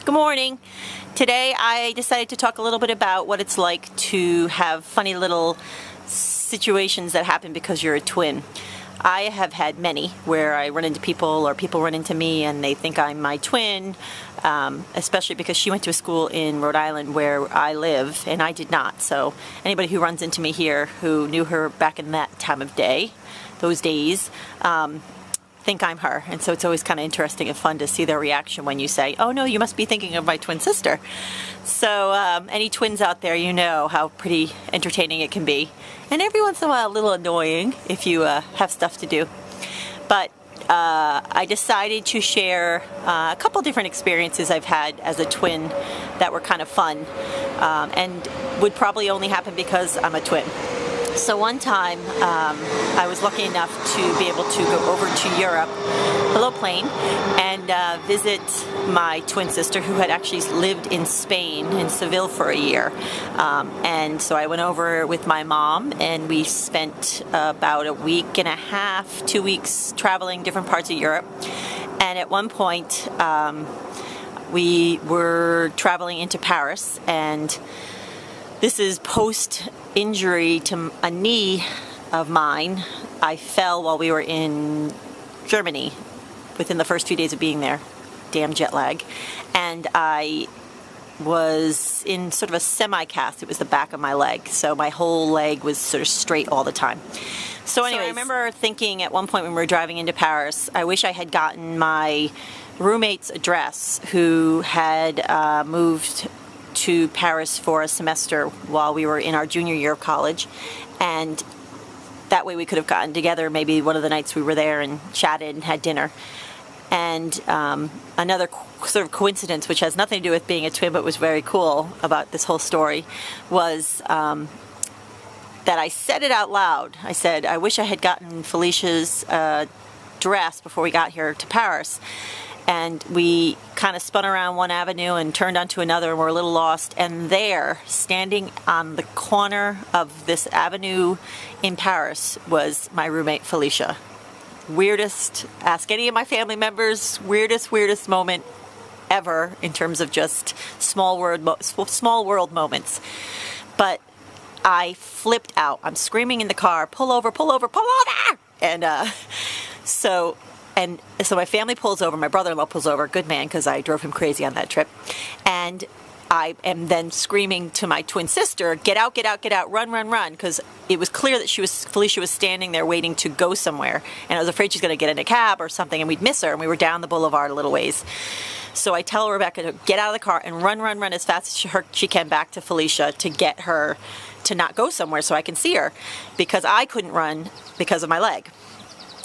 Good morning. Today I decided to talk a little bit about what it's like to have funny little situations that happen because you're a twin. I have had many where I run into people or people run into me and they think I'm my twin, especially because she went to a school in Rhode Island where I live and I did not. So anybody who runs into me here who knew her back in that time of day, those days, think I'm her. And so it's always kind of interesting and fun to see their reaction when you say, oh no, you must be thinking of my twin sister. So any twins out there, you know how pretty entertaining it can be. And every once in a while a little annoying if you have stuff to do. But I decided to share a couple different experiences I've had as a twin that were kind of fun and would probably only happen because I'm a twin. So one time I was lucky enough to be able to go over to Europe, hello plane, and visit my twin sister who had actually lived in Spain, in Seville for a year. And so I went over with my mom and we spent about a week and a half, 2 weeks traveling different parts of Europe. And at one point we were traveling into Paris, and this is post-injury to a knee of mine. I fell while we were in Germany within the first few days of being there. Damn jet lag. And I was in sort of a semi-cast. It was the back of my leg. So my whole leg was sort of straight all the time. So anyway, I remember thinking at one point when we were driving into Paris, I wish I had gotten my roommate's address who had moved to Paris for a semester while we were in our junior year of college, and that way we could have gotten together maybe one of the nights we were there and chatted and had dinner. And another sort of coincidence, which has nothing to do with being a twin but was very cool about this whole story, was that I said it out loud. I said, I wish I had gotten Felicia's dress before we got here to Paris. And we kind of spun around one avenue and turned onto another and were a little lost. And there, standing on the corner of this avenue in Paris, was my roommate Felicia. Weirdest, ask any of my family members, weirdest moment ever in terms of just small world moments. But I flipped out. I'm screaming in the car, pull over, pull over, pull over! And so my family pulls over, my brother-in-law pulls over, good man, because I drove him crazy on that trip. And I am then screaming to my twin sister, get out, get out, get out, run, run, run, because it was clear that Felicia was standing there waiting to go somewhere. And I was afraid she's going to get in a cab or something and we'd miss her, and we were down the boulevard a little ways. So I tell Rebecca to get out of the car and run, run, run as fast as she can back to Felicia to get her to not go somewhere so I can see her, because I couldn't run because of my leg.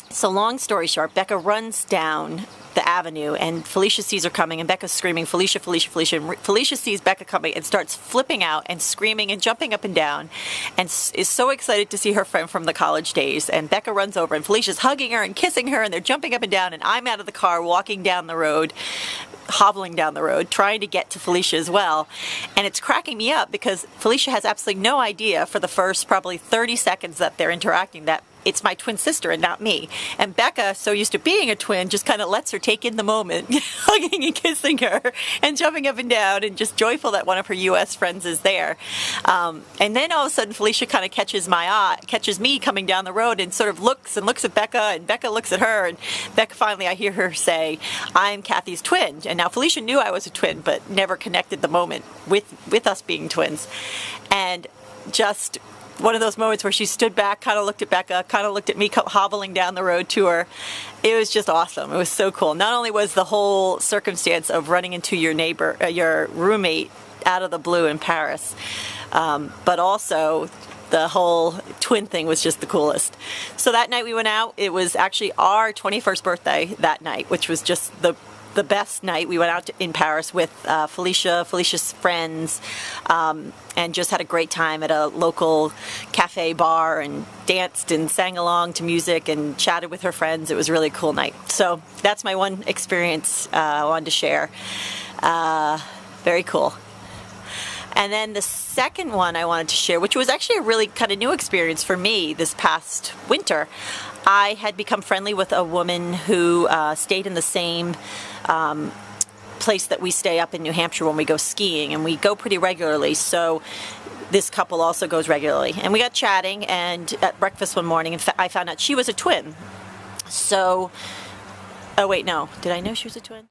So long story short, Becca runs down the avenue and Felicia sees her coming and Becca's screaming, Felicia, Felicia, Felicia. And Felicia sees Becca coming and starts flipping out and screaming and jumping up and down and is so excited to see her friend from the college days. And Becca runs over and Felicia's hugging her and kissing her and they're jumping up and down, and I'm out of the car walking down the road, hobbling down the road, trying to get to Felicia as well. And it's cracking me up because Felicia has absolutely no idea for the first probably 30 seconds that they're interacting that it's my twin sister and not me. And Becca, so used to being a twin, just kind of lets her take in the moment, hugging and kissing her and jumping up and down and just joyful that one of her U.S. friends is there. And then all of a sudden Felicia kind of catches me coming down the road and sort of looks at Becca, and Becca looks at her, and Becca finally, I hear her say, I'm Kathy's twin. And now Felicia knew I was a twin, but never connected the moment with us being twins. And just one of those moments where she stood back, kind of looked at Becca, kind of looked at me hobbling down the road to her. It was just awesome. It was so cool. Not only was the whole circumstance of running into your roommate out of the blue in Paris, but also the whole twin thing was just the coolest. So that night we went out. It was actually our 21st birthday that night, which was just the best night. We went out in Paris with Felicia's friends, and just had a great time at a local cafe bar and danced and sang along to music and chatted with her friends. It was a really cool night. So that's my one experience I wanted to share. Very cool. And then the second one I wanted to share, which was actually a really kind of new experience for me this past winter, I had become friendly with a woman who stayed in the same place that we stay up in New Hampshire when we go skiing, and we go pretty regularly, so this couple also goes regularly. And we got chatting, and at breakfast one morning, I found out she was a twin. So, oh wait, no. Did I know she was a twin?